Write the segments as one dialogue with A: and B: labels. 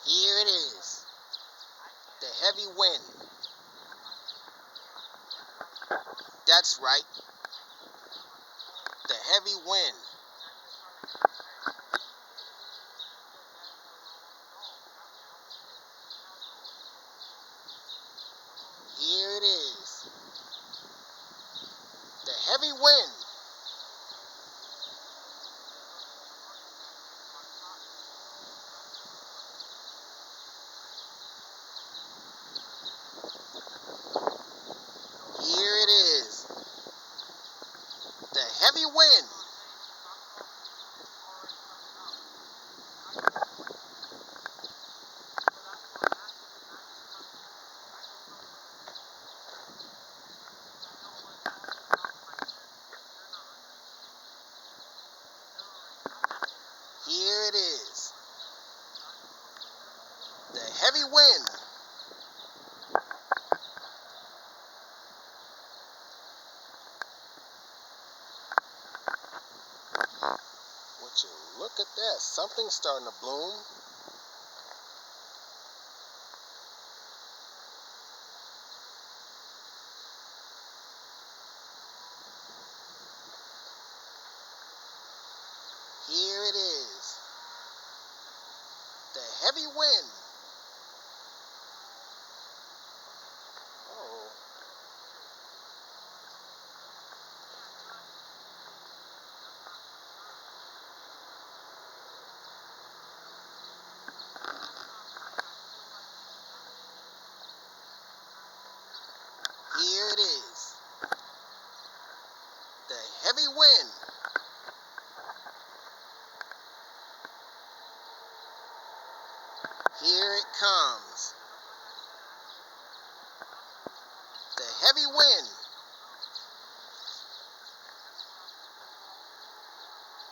A: Here it is, the heavy wind. That's right, the heavy wind. Here it is, the heavy wind. Here it is, the heavy wind. Here it is, the heavy wind. Would you look at that? Something's starting to bloom. Here it is, the heavy wind. Oh, here it is, the heavy wind. Here it comes, the heavy wind.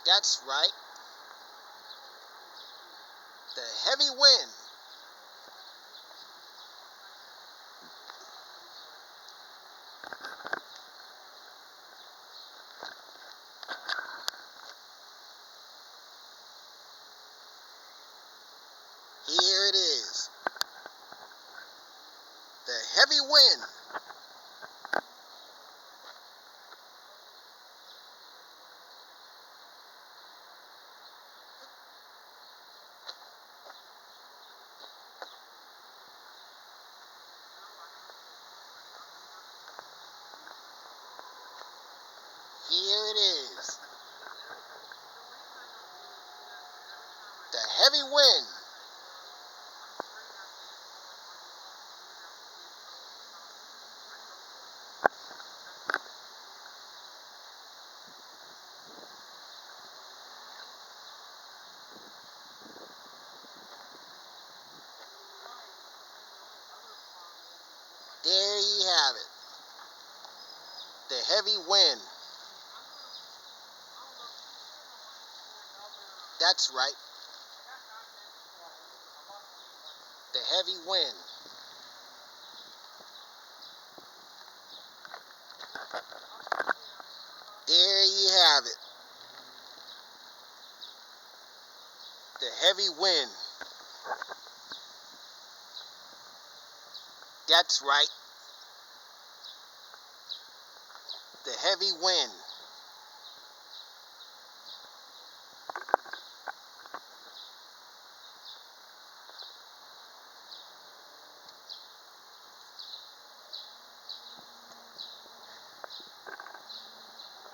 A: That's right, the heavy wind. Here it is, the heavy wind. Here it is, the heavy wind. There you have it, the heavy wind. That's right, the heavy wind. There you have it, the heavy wind. That's right, the heavy wind.